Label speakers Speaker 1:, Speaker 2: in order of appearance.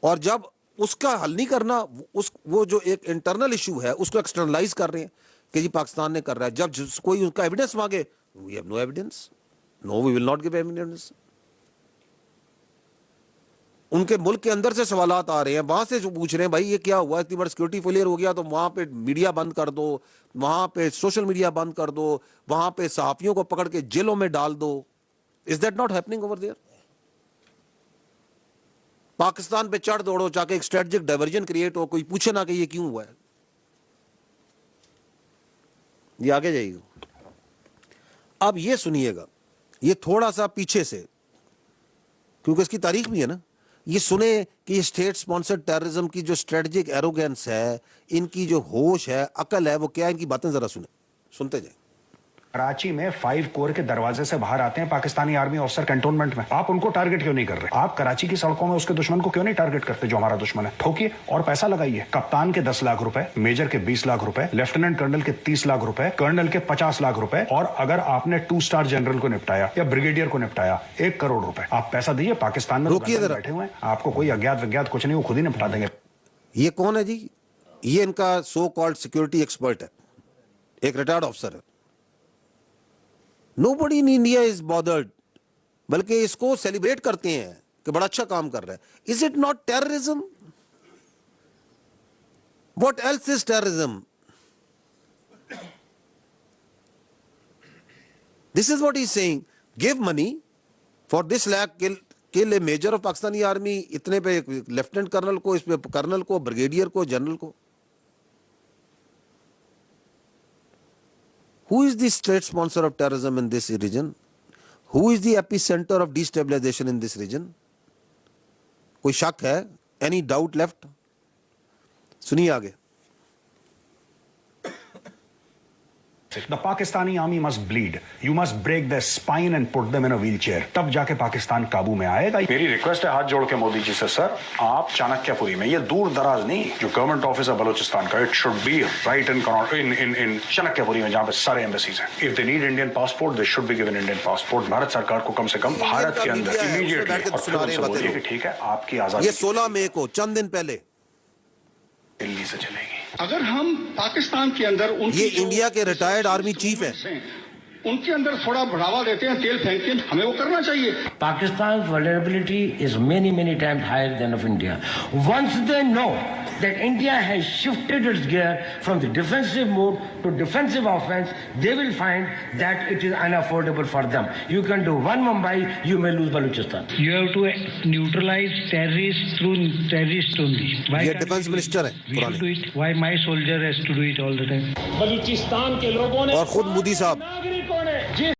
Speaker 1: और जब उसका हल नहीं करना, वो जो एक इंटरनल इशू है उसको एक्सटर्नलाइज कर रहे हैं कि जी पाकिस्तान ने कर रहा है। जब कोई उसका एविडेंस मांगे, we have no evidence, no we will not give evidence. उनके मुल्क के अंदर से सवालात आ रहे हैं, वहां से जो पूछ रहे हैं भाई ये क्या हुआ, इतनी बार सिक्योरिटी फेलियर हो गया तो वहां पे मीडिया बंद कर दो, वहां पे सोशल मीडिया बंद कर दो, वहां पे सहाफियों को पकड़ के जेलों में डाल दो। Is that not happening over there? Pakistan पे चढ़ दौड़ो जाके एक स्ट्रेटेजिक डाइवर्जन क्रिएट हो, कोई पूछे ना कि ये क्यों हुआ है। ये आगे जाइएगा। अब ये सुनिएगा, ये थोड़ा सा पीछे से, क्योंकि इसकी तारीख भी है ना, ये सुने कि ये स्टेट स्पॉन्सर्ड टेररिज्म की जो स्ट्रेटेजिक एरोगेंस है, इनकी जो होश है, अकल है, वो क्या है, इनकी बातें जरा सुनते जाए।
Speaker 2: कराची में 5 कोर के दरवाजे से बाहर आते हैं पाकिस्तानी आर्मी ऑफिसर कैंटोनमेंट में। आप उनको टारगेट क्यों नहीं कर रहे? आप कराची की सड़कों में उसके दुश्मन को क्यों नहीं टारगेट करते जो हमारा दुश्मन है? ठोकिए और पैसा लगाइए। कप्तान के 10 लाख रुपए, मेजर के 20 लाख रुपए, लेफ्टिनेंट कर्नल के 30 लाख रुपए, कर्नल के 50 लाख रुपए, और अगर आपने 2 स्टार जनरल को निपटाया या ब्रिगेडियर को निपटाया 1 करोड़ रुपए, आप पैसा दिए। पाकिस्तान में बैठे हुए हैं, आपको कोई अज्ञात विज्ञात कुछ नहीं, वो खुद ही निपटा देंगे।
Speaker 1: ये कौन है जी? ये इनका सो कॉल्ड सिक्योरिटी एक्सपर्ट है, एक रिटायर्ड ऑफिसर है। Nobody in India is bothered, बल्कि इसको सेलिब्रेट करते हैं कि बड़ा अच्छा काम कर रहा है। Is it not terrorism? What else is terrorism? This is what he's saying. Give money for this lakh, kill a major of Pakistani army, इतने पे लेफ्टिनेंट कर्नल को, इस पे कर्नल को, ब्रिगेडियर को, जनरल को। Who is the state sponsor of terrorism in this region? Who is the epicenter of destabilization in this region? कोई शक है? Any doubt left? सुनिए आगे।
Speaker 2: The Pakistani army must bleed. You must break their spine and put them in a wheelchair. तब जाके पाकिस्तान काबू में आएगा। मेरी रिक्वेस्ट है हाथ जोड़ के मोदी जी से, सर आप चाणक्यपुरी में, ये दूर दराज नहीं, जो गवर्नमेंट ऑफिस है बलोचिस्तान का, इट शुड बी राइट इन चाणक्यपुरी में, जहाँ पे सारे एम्बेसीज हैं। If they need Indian passport, they should be given Indian passport. Bharat सरकार को कम से कम भारत के अंदर इमीडिएटली, और फिर उनसे बोलिए कि ठीक है आपकी आजादी।
Speaker 1: ये 16 मई को, चंद दिन पहले
Speaker 2: दिल्ली से चलेगी।
Speaker 3: अगर हम पाकिस्तान के अंदर
Speaker 1: ये इंडिया के रिटायर्ड आर्मी चीफ हैं,
Speaker 3: उनके अंदर थोड़ा बढ़ावा देते हैं, तेल फेंकते हैं, हमें वो करना चाहिए।
Speaker 4: Pakistan's vulnerability is many times higher than of India. Once they know that India has shifted its gear from the defensive mode to defensive offense, they will find that it is unaffordable for them. You can do one Mumbai, you may lose Balochistan.
Speaker 5: You have to neutralize terrorists through terrorists only. Why
Speaker 1: ये
Speaker 5: can't
Speaker 1: defence minister है
Speaker 5: we should do
Speaker 1: पुराने,
Speaker 5: it? Why my soldier has to do it all the time?
Speaker 6: Balochistan के लोगों ने
Speaker 1: और खुद मोदी साहब
Speaker 6: नागरिकों ने जिस